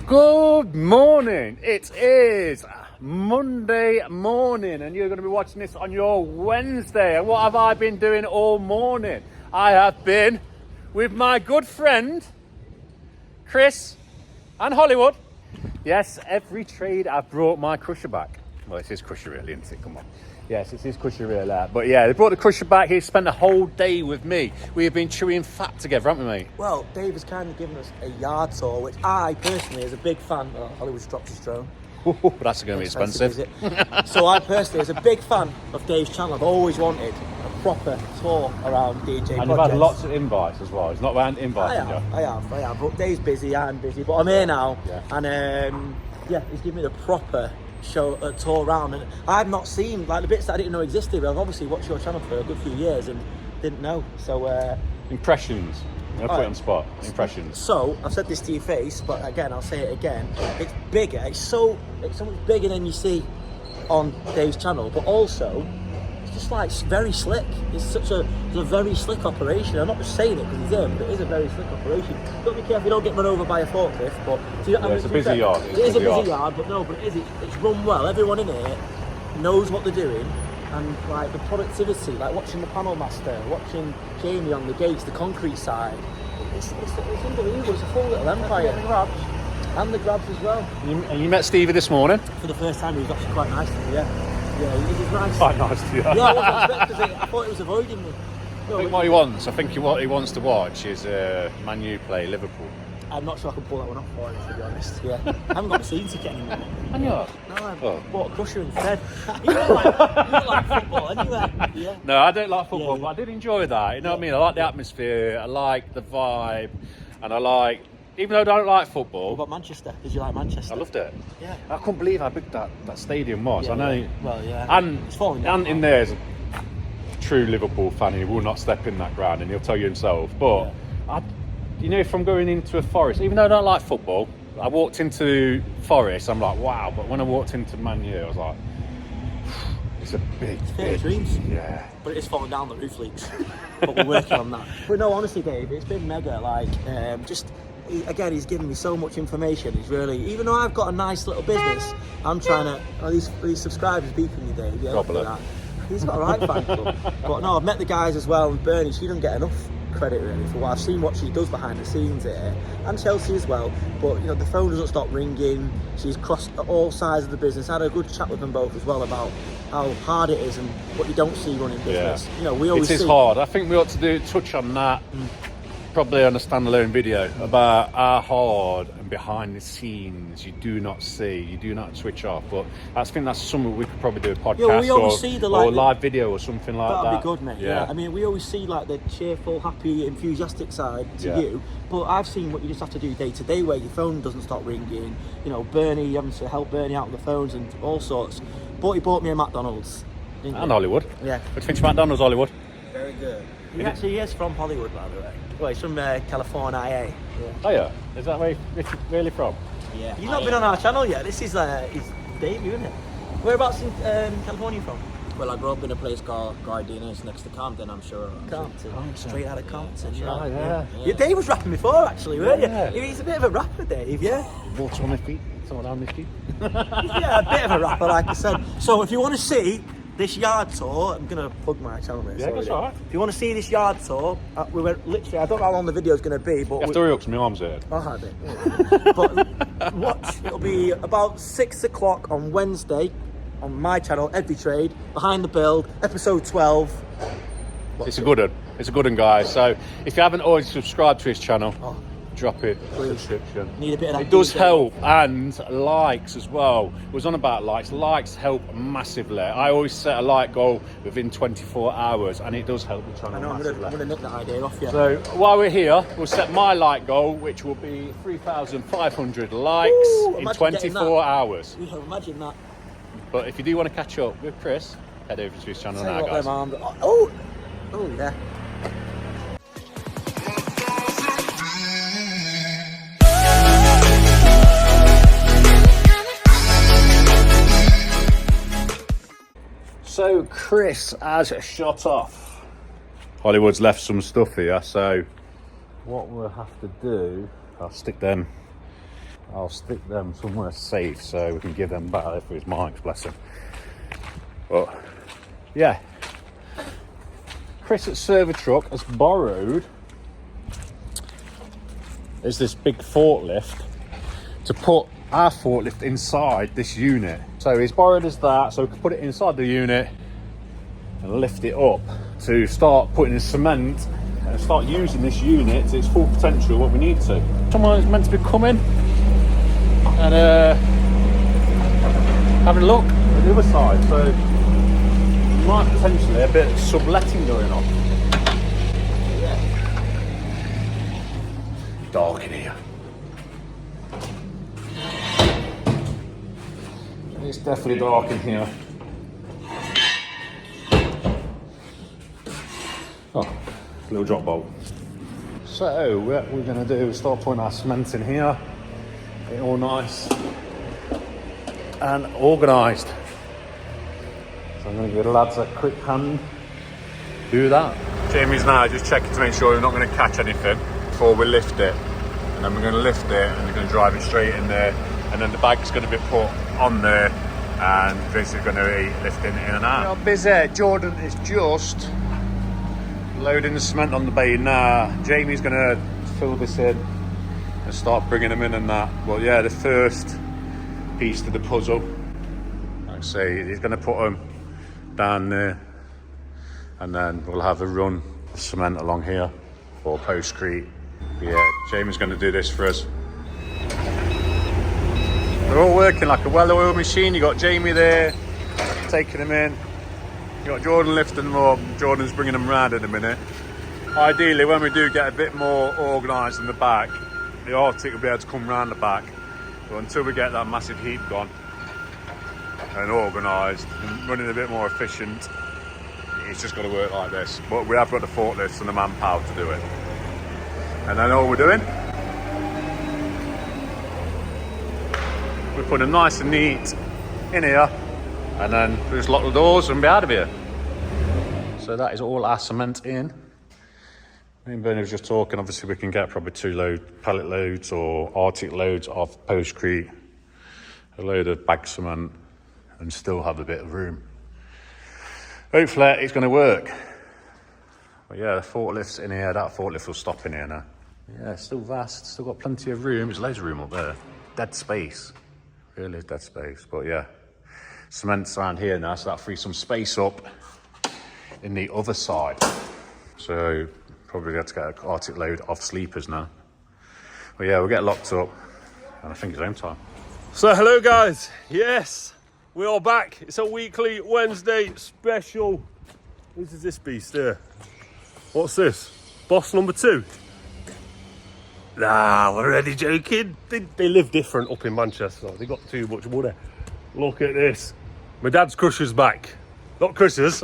Good morning. It is Monday morning and you're going to be watching this on your Wednesday. And what have I been doing all morning? I have been with my good friend Chris and Hollywood. Yes, every trade I've brought my crusher back. Well, it's his crusher really, isn't it? Come on. Yes, it's his crusher really. But yeah, they brought the crusher back. He spent a whole day with me. We have been chewing fat together, haven't we, mate? Well, Dave has kind of given us a yard tour, which I personally, as a big fan, Hollywood's dropped his drone. That's going to be expensive. So I personally, as a big fan of Dave's channel, I've always wanted a proper tour around DJ. And you've had lots of invites as well. It's not about inviting you. I have. But Dave's busy, I'm busy. But I'm here now. Yeah. And he's given me the proper tour around, and I've not seen like the bits that I didn't know existed. I've obviously watched your channel for a good few years and didn't know. So impressions. I'm gonna put it on the spot. Impressions. So I've said this to your face, but again I'll say it again. It's bigger. It's so much bigger than you see on Dave's channel, but also it's just like very slick. It's a very slick operation. I'm not just saying it because he's there, but it is a very slick operation. Don't be careful you don't get run over by a forklift. But it's a busy yard. It is a busy yard, but it's run well. Everyone in here knows what they're doing. And like the productivity, like watching the panel master, watching Jamie on the gates, the concrete side, it's unbelievable. It's a full little empire. And the grabs as well. And you met Stevie this morning? For the first time, he was actually quite nice to me, yeah, he was nice. Quite nice to you. Yeah, I thought he was avoiding me. I think what he wants to watch is Man U play Liverpool. I'm not sure I can pull that one off for him, to be honest. Yeah, I haven't got the scene ticket anymore. And you? No, I bought a crusher instead. You don't like football anyway. Yeah. No, I don't like football, but I did enjoy that. You know what I mean? I like the atmosphere, I like the vibe, and I like, even though I don't like football. What about Manchester? Did you like Manchester? I loved it. Yeah. I couldn't believe how big that stadium was. Yeah, I know. Yeah. Well, yeah. And it's falling down. And in there's a true Liverpool fan, he will not step in that ground, and he'll tell you himself. But if I'm going into a Forest, even though I don't like football, I walked into Forest, I'm like, wow. But when I walked into Man U, I was like, it's a big dreams. Yeah. But it is falling down the roof leaks. But we're working on that. But no, honestly, Dave, it's been mega. Like, again, he's given me so much information. He's really, even though I've got a nice little business, I'm trying to. These subscribers beeping you, Dave. Yeah, that. He's got a right fan club. But no, I've met the guys as well, and Bernie, she doesn't get enough credit really for what I've seen, what she does behind the scenes here, and Chelsea as well. But the phone doesn't stop ringing. She's crossed all sides of the business. I had a good chat with them both as well about how hard it is and what you don't see running business. Yeah. We always it is hard. I think we ought to touch on that probably on a standalone video about how hard and behind the scenes you do not see, you do not switch off. But I think that's something we could probably do a podcast or live video or something like that. That'd be good, mate. Yeah. I mean, we always see like the cheerful, happy, enthusiastic side to you, but I've seen what you just have to do day to day, where your phone doesn't stop ringing. Bernie, you having to help Bernie out with the phones and all sorts. But he bought me a McDonald's. And Hollywood. Yeah. What do you think of McDonald's, Hollywood? Very good. He actually is from Hollywood, by the way. Well, he's from California, yeah. Oh yeah? Is that where he's really from? Yeah. You've not been on our channel yet. This is his debut, isn't it? Whereabouts in California you from? Well, I grew up in a place called Gardena, next to Compton, I'm sure. Compton. Straight out of Compton. Yeah. Dave was rapping before, actually, weren't you? He's a bit of a rapper, Dave, yeah? Water on my feet, someone on my feet. Yeah, a bit of a rapper, like I said. So if you want to see this yard tour, I'm going to plug my channel, mate. Yeah, that's all right. If you want to see this yard tour, we went literally, I don't know how long the video is going to be, but... You have to hurry up because my arm's hurt. I'll have it. But watch, it'll be about 6 o'clock on Wednesday on my channel, Every Trade, Behind the Build, episode 12. It's a good one. It's a good one, guys. So if you haven't already subscribed to his channel, drop it in the description. Need a bit of that. It does help, and likes as well. It was on about likes. Likes help massively. I always set a like goal within 24 hours, and it does help the channel massively. I'm going to nick that idea off you. So while we're here, we'll set my like goal, which will be 3,500 likes in 24 hours. Yeah, imagine that. But if you do want to catch up with Chris, head over to his channel now, guys. Oh, yeah. So Chris has shot off. Hollywood's left some stuff here, so what we'll have to do, I'll stick them I'll stick them somewhere safe so we can give them back for his mics, bless him. But yeah, Chris at Server Truck has borrowed this big forklift to put our forklift inside this unit. So he's borrowed us that so we can put it inside the unit and lift it up to start putting in cement and start using this unit to its full potential, what we need to. Someone is meant to be coming and having a look at the other side, so there might potentially a bit of subletting going on. Yeah. Dark in here. It's definitely dark in here. Oh, little drop bolt. So what we're going to do is start putting our cement in here. Get it all nice and organised. So I'm going to give the lads a quick hand do that. Jamie's now just checking to make sure we're not going to catch anything before we lift it. And then we're going to lift it and we're going to drive it straight in there. And then the bag's going to be put on there and Chris is going to be lifting in and out. How busy. Jordan is just loading the cement on the bay now. Jamie's going to fill this in and start bringing them in and that. Well, yeah, the first piece to the puzzle. Like I say, he's going to put them down there and then we'll have a run of cement along here for postcrete. Yeah, Jamie's going to do this for us. They're all working like a well-oiled machine. You got Jamie there taking them in. You got Jordan lifting them up. Jordan's bringing them round in a minute. Ideally, when we do get a bit more organised in the back, the Arctic will be able to come round the back. But until we get that massive heap gone and organised and running a bit more efficient, it's just got to work like this. But we have got the forklifts and the manpower to do it. And then all we're doing, we put them nice and neat in here and then we just lock the doors and be out of here. So that is all our cement in. Me and Bernie was just talking, obviously we can get probably 2 pallet loads or Arctic loads of postcrete, a load of bag cement and still have a bit of room. Hopefully it's going to work. But yeah, the forklift's in here, that forklift will stop in here now. Yeah, it's still vast, still got plenty of room. There's loads of room up there. Dead space. Really dead space, but yeah. Cement's around here now, so that frees some space up in the other side. So probably have to get an Arctic load of sleepers now. But yeah, we'll get locked up and I think it's home time. So hello guys, yes, we are back. It's a weekly Wednesday special. What is this beast here? What's this? Boss number 2? Nah, we're already joking. They live different up in Manchester. They got too much money. Look at this. My dad's crusher's back. Not Chris's,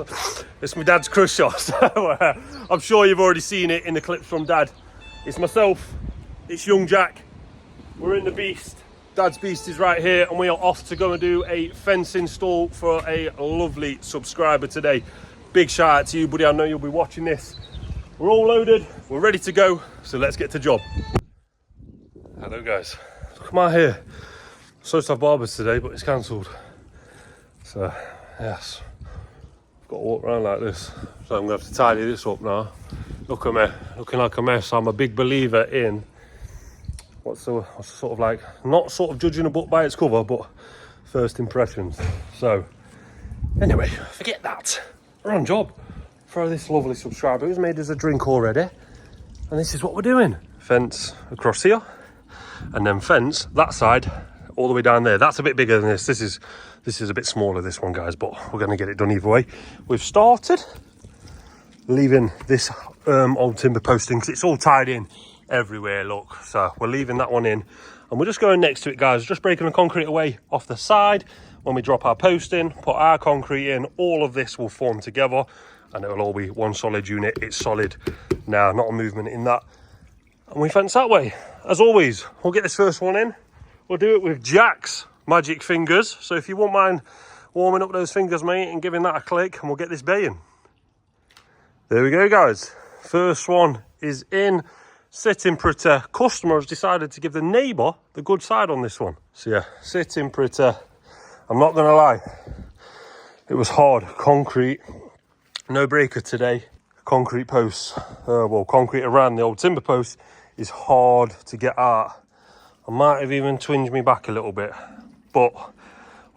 it's my dad's crusher. So I'm sure you've already seen it in the clips from Dad. It's myself, it's young Jack. We're in the beast. Dad's beast is right here and we are off to go and do a fence install for a lovely subscriber today. Big shout out to you, buddy. I know you'll be watching this. We're all loaded, we're ready to go, so let's get to job. Hello guys, come out here. Supposed to have barbers today, but it's cancelled. So, yes, I've got to walk around like this. So I'm going to have to tidy this up now. Look at me, looking like a mess. I'm a big believer in what's sort of like, not sort of judging a book by its cover, but first impressions. So, anyway, forget that. We're on job for this lovely subscriber who's made us a drink already. And this is what we're doing. Fence across here, and then fence that side all the way down there. That's a bit bigger than this. This is a bit smaller, this one, guys, but we're going to get it done either way. We've started leaving this old timber posting because it's all tied in everywhere, look. So we're leaving that one in and we're just going next to it, guys. Just breaking the concrete away off the side. When we drop our post in, put our concrete in, all of this will form together and it'll all be one solid unit. It's solid now, not a movement in that. And we fence that way. As always, we'll get this first one in. We'll do it with Jack's magic fingers. So if you won't mind warming up those fingers, mate, and giving that a click, and we'll get this baying. There we go, guys. First one is in. sitting pretty. Customer has decided to give the neighbour the good side on this one. So yeah, sitting pretty. I'm not gonna lie, it was hard. Concrete, no breaker today. Concrete posts, well, concrete around the old timber post is hard to get out. I might have even twinged me back a little bit, but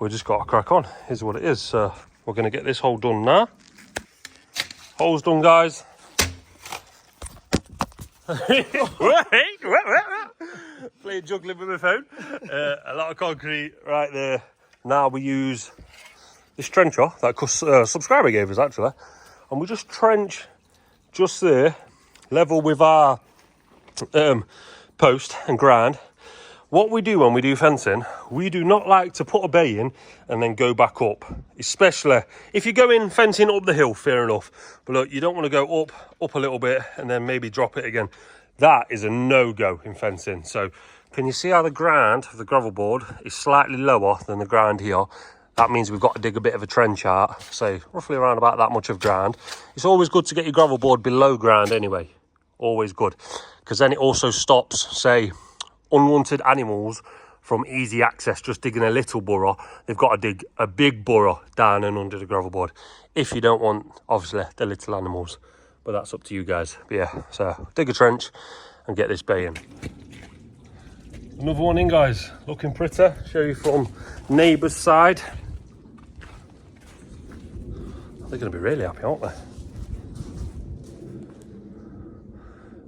we just got to crack on. Here's what it is. So we're gonna get this hole done now. Hole's done, guys. Playing juggling with my phone. A lot of concrete right there. Now we use this trencher that a subscriber gave us actually, and we just trench just there, level with our post and ground. What we do when we do fencing, we do not like to put a bay in and then go back up, especially if you go in fencing up the hill, fair enough. But look, you don't want to go up a little bit and then maybe drop it again. That is a no-go in fencing. So can you see how the ground of the gravel board is slightly lower than the ground here? That means we've got to dig a bit of a trench out, so roughly around about that much of ground. It's always good to get your gravel board below ground anyway, always good, because then it also stops, say, unwanted animals from easy access, just digging a little burrow. They've got to dig a big burrow down and under the gravel board if you don't want, obviously, the little animals, but that's up to you guys. But yeah, so dig a trench and get this bay in. Another one in, guys, looking pretty. Show you from neighbour's side. They're going to be really happy, aren't they?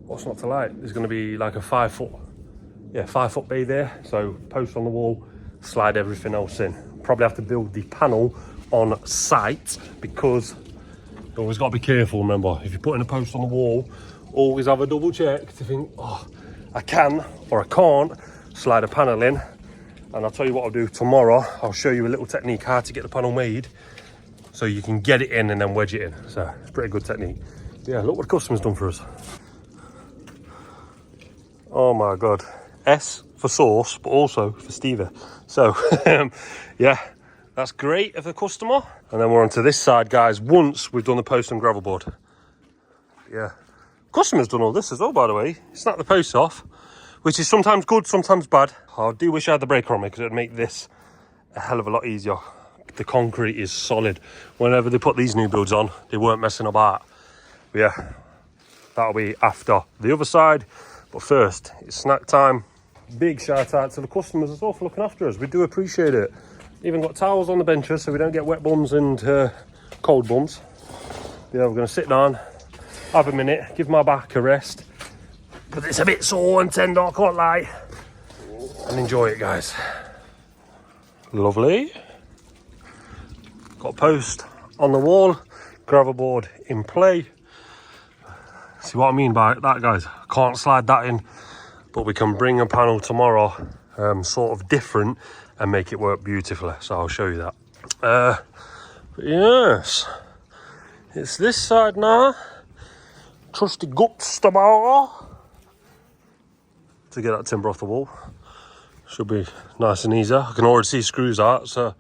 What's not to like? There's going to be like a 5 foot bay there. So post on the wall, slide everything else in. Probably have to build the panel on site because you always got to be careful. Remember, if you're putting a post on the wall, always have a double check to think, oh, I can or I can't slide a panel in. And I'll tell you what I'll do tomorrow. I'll show you a little technique how to get the panel made so you can get it in and then wedge it in. So it's a pretty good technique. Yeah, look what the customer's done for us. Oh my God. S for sauce, but also for Stevie. So yeah, that's great of the customer. And then we're on to this side, guys, once we've done the post and gravel board. Yeah, customer's done all this as well, by the way. Snap the posts off, which is sometimes good, sometimes bad. I do wish I had the breaker on me because it would make this a hell of a lot easier. The concrete is solid. Whenever they put these new builds on, they weren't messing about. But yeah, that'll be after the other side. But first, it's snack time. Big shout out to the customers as well for looking after us. We do appreciate it. Even got towels on the benches so we don't get wet bums and cold bums. Yeah, we're going to sit down, have a minute, give my back a rest. But it's a bit sore and tender, I can't lie. And enjoy it, guys. Lovely. Got a post on the wall, gravel board in play. See what I mean by that, guys? Can't slide that in, but we can bring a panel tomorrow, sort of different, and make it work beautifully. So I'll show you that. But yes, it's this side now. Trusty guts tomorrow to get that timber off the wall. Should be nice and easy. I can already see screws out, so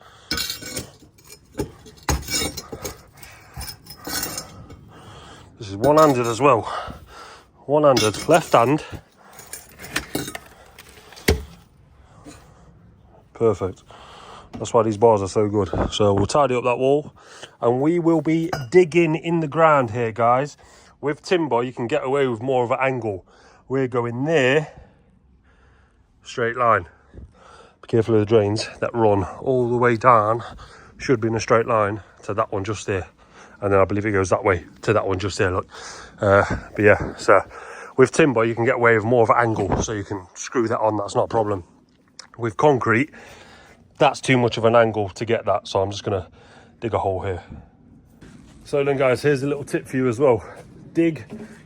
this is one-handed as well. One-handed, left hand. Perfect. That's why these bars are so good. So we'll tidy up that wall and we will be digging in the ground here, guys. With timber, you can get away with more of an angle. We're going there, straight line. Be careful of the drains that run all the way down. Should be in a straight line to that one just there. And then I believe it goes that way to that one just there, look. But yeah, so with timber, you can get away with more of an angle, so you can screw that on, that's not a problem. With concrete, that's too much of an angle to get that, so I'm just gonna dig a hole here. So then, guys, here's a little tip for you as well. Dig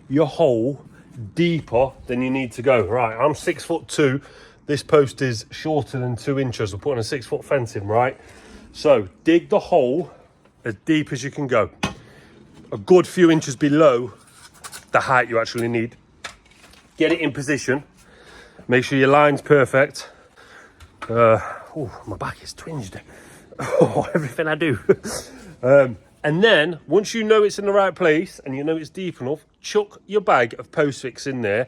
your hole deeper than you need to go. Right, I'm 6'2". This post is shorter than 2 inches. We're putting a 6 foot fence in, right? So dig the hole as deep as you can go. A good few inches below the height you actually need. Get it in position. Make sure your line's perfect. Oh, my back is twinged. Oh, everything I do. And then, once you know it's in the right place and you know it's deep enough, chuck your bag of post fix in there.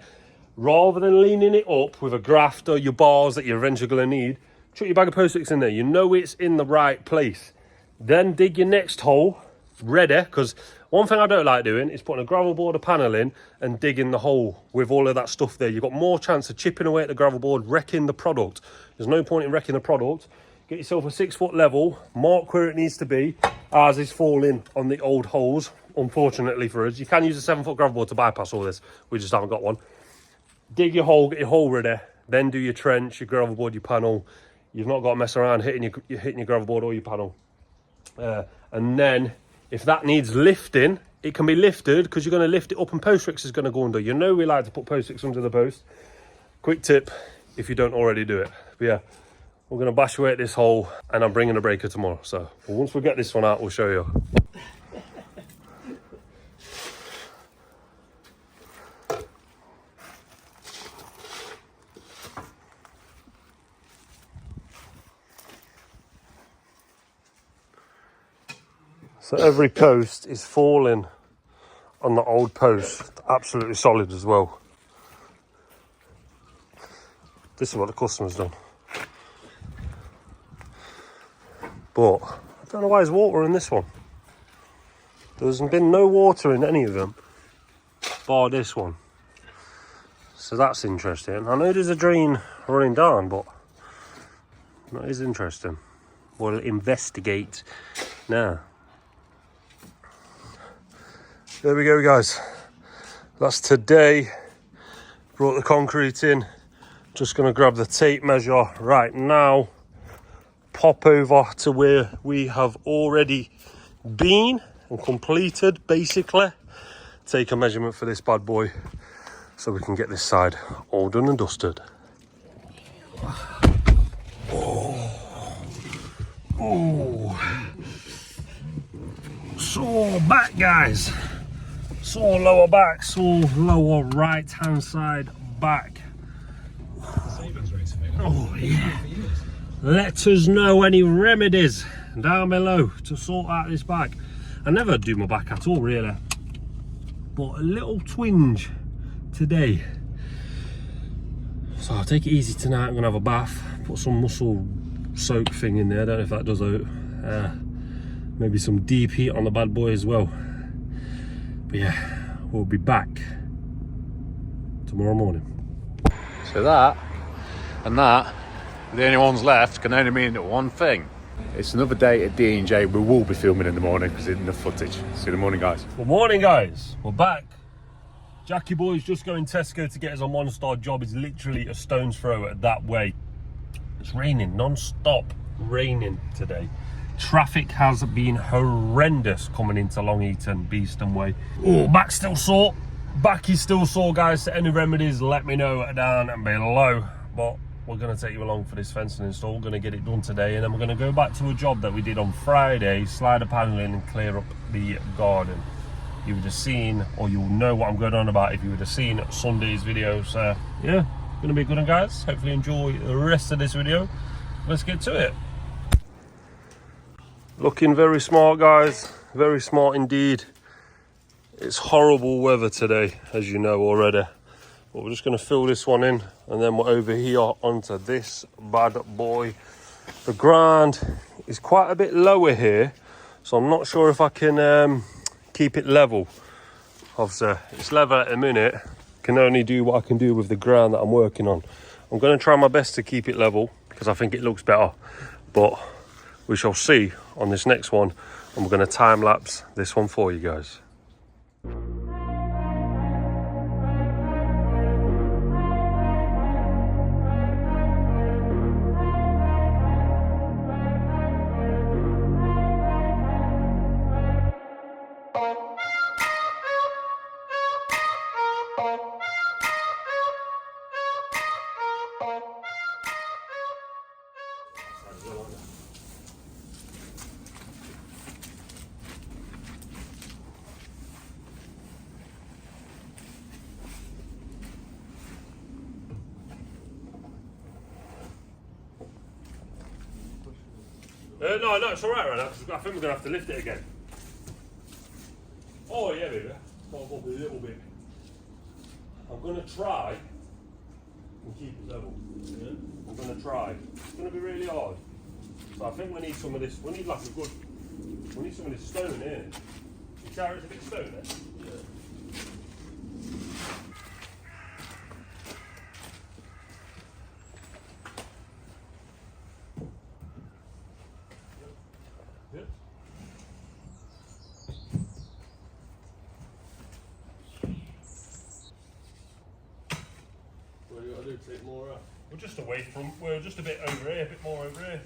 rather than leaning it up with a graft or your bars that you're eventually going to need, chuck your bag of post sticks in there. You know it's in the right place. Then dig your next hole ready, because one thing I don't like doing is putting a gravel board or panel in and digging the hole with all of that stuff there. You've got more chance of chipping away at the gravel board, wrecking the product. There's no point in wrecking the product. Get yourself a 6 foot level, mark where it needs to be. Ours is falling on the old holes, unfortunately for us. You can use a 7 foot gravel board to bypass all this. We just haven't got one. Dig your hole, get your hole ready, then do your trench, your gravel board, your panel. You've not got to mess around hitting your gravel board or your panel. And then if that needs lifting, it can be lifted, because you're going to lift it up and post sticks is going to go under. You know we like to put post sticks under the post. Quick tip if you don't already do it. But yeah, we're going to bash away at this hole, and I'm bringing a breaker tomorrow. So once we get this one out, we'll show you. So every post is falling on the old post, absolutely solid as well. This is what the customer's done. But I don't know why there's water in this one. There's been no water in any of them, bar this one. So that's interesting. I know there's a drain running down, but that is interesting. We'll investigate now. There we go, guys. That's today. Brought the concrete in. Just going to grab the tape measure right now. Pop over to where we have already been and completed, basically. Take a measurement for this bad boy so we can get this side all done and dusted. Oh. Sore back, guys. Sore lower back, sore lower right hand side back. Oh yeah. Let us know any remedies down below to sort out this back. I never do my back at all really, but a little twinge today. So I'll take it easy tonight. I'm gonna have a bath, put some muscle soak thing in there. I don't know if that does out. Maybe some deep heat on the bad boy as well. But yeah, we'll be back tomorrow morning. So that and that, the only ones left, can only mean one thing. It's another day at D&J. We will be filming in the morning because it's enough footage. See you in the morning, guys. Good morning, guys. We're back. Jackie boy's just going Tesco to get us a one-star job. It's literally a stone's throw that way. It's raining, non-stop raining today. Traffic has been horrendous coming into Long Eaton, Beeston Way. Oh, back's still sore. Back is still sore, guys. So any remedies, let me know down below. But we're going to take you along for this fencing install. We're going to get it done today, and then we're going to go back to a job that we did on Friday, slide a panel in and clear up the garden. You would have seen, or you'll know what I'm going on about if you would have seen Sunday's video. So yeah, going to be good one, guys. Hopefully enjoy the rest of this video. Let's get to it. Looking very smart, guys. Very smart indeed. It's horrible weather today, as you know already. But we're just going to fill this one in, and then we're over here onto this bad boy. The ground is quite a bit lower here, so I'm not sure if I can keep it level. Obviously, it's level at the minute. Can only do what I can do with the ground that I'm working on. I'm going to try my best to keep it level because I think it looks better. But we shall see on this next one, and we're going to time lapse this one for you guys. No, it's alright right now, because I think we're going to have to lift it again. Oh yeah, baby. Pop up a little bit. I'm going to try and keep it level. Yeah? I'm going to try. It's going to be really hard. So I think we need some of this. We need like a good. We need some of this stone here. You tell it's a bit stone there. Yeah. Yep. What do you got to do? Take more out. We're just away from. We're just a bit over here. A bit more over here.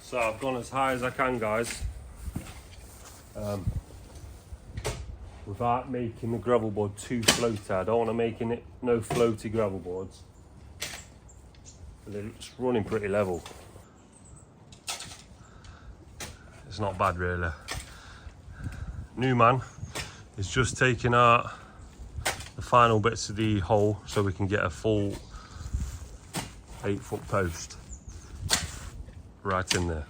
So I've gone as high as I can, guys, without making the gravel board too floaty. I don't want to make it no floaty gravel boards. But it's running pretty level. It's not bad really. New man is just taking out the final bits of the hole so we can get a full 8-foot post right in there.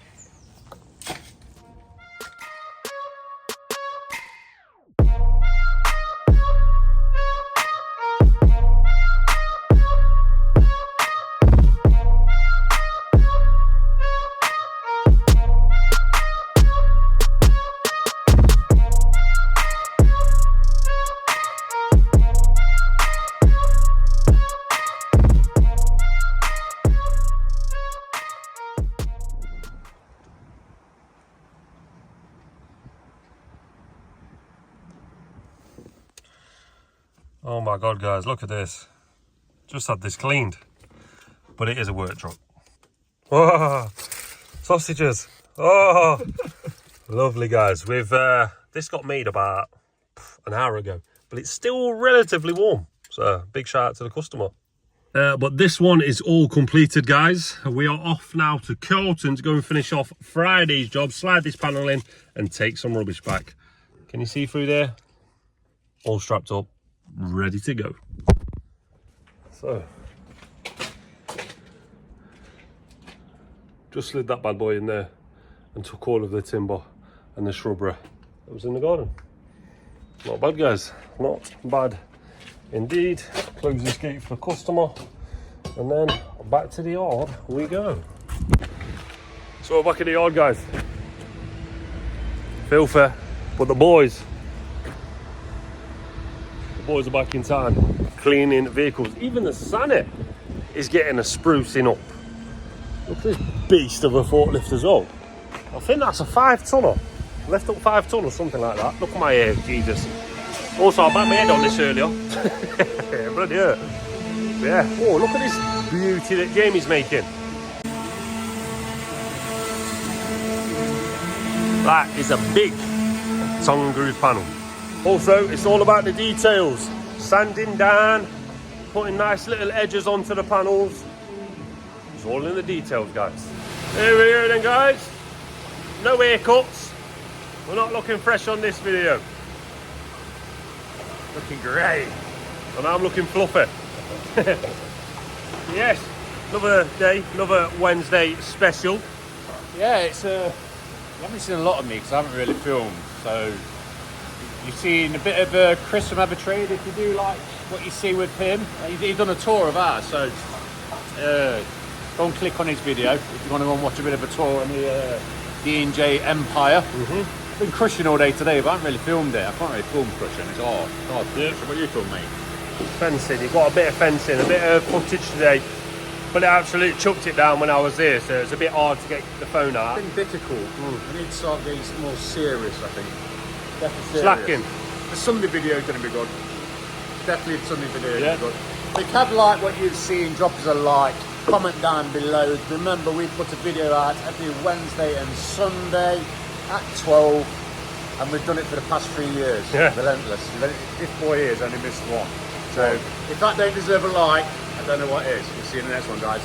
Oh my god, guys, look at this. Just had this cleaned, but it is a work truck. Oh, sausages. Oh, lovely, guys. We've this got made about an hour ago, but it's still relatively warm. So big shout out to the customer. But this one is all completed, guys. We are off now to Colton to go and finish off Friday's job, slide this panel in and take some rubbish back. Can you see through there? All strapped up, ready to go. So just slid that bad boy in there and took all of the timber and the shrubbery that was in the garden. Not bad, guys, not bad indeed. Close this gate for the customer and then back to the yard we go. So we're back at the yard, guys. Filthy, but the boys are back in town cleaning vehicles. Even the Sani is getting a sprucing up. Look at this beast of a forklift as well. I think that's a 5-tonner. Left up 5 ton or something like that. Look at my hair, Jesus. Also, I banged my head on this earlier. Bloody hell. Yeah. Oh, look at this beauty that Jamie's making. That is a big tongue groove panel. Also, it's all about the details. Sanding down, putting nice little edges onto the panels. It's all in the details, guys. Here we are then, guys. No haircuts. We're not looking fresh on this video. Looking great. And I'm looking fluffy. Yes, another day, another Wednesday special. Yeah, it's you haven't seen a lot of me because I haven't really filmed, so you've seen a bit of Chris from Trade. If you do like what you see with him, he's done a tour of ours, so go and click on his video if you want to go and watch a bit of a tour on the D&J Empire. I've been crushing all day today, but I haven't really filmed it. I can't really film crushing, it's hard. Yeah. So what do you film, mate? Fencing, you've got a bit of fencing, a bit of footage today, but it absolutely chucked it down when I was there, so it's a bit hard to get the phone out. It's been difficult. I need to start getting more serious, I think. Definitely Slacking. The Sunday video is going to be good. Definitely the Sunday video is going to be good. If you have liked what you've seen, drop us a like, comment down below. Remember, we put a video out every Wednesday and Sunday at 12, and we've done it for the past 3 years. Yeah. Relentless. This boy here has only missed one. So if that don't deserve a like, I don't know what is. We'll see you in the next one, guys.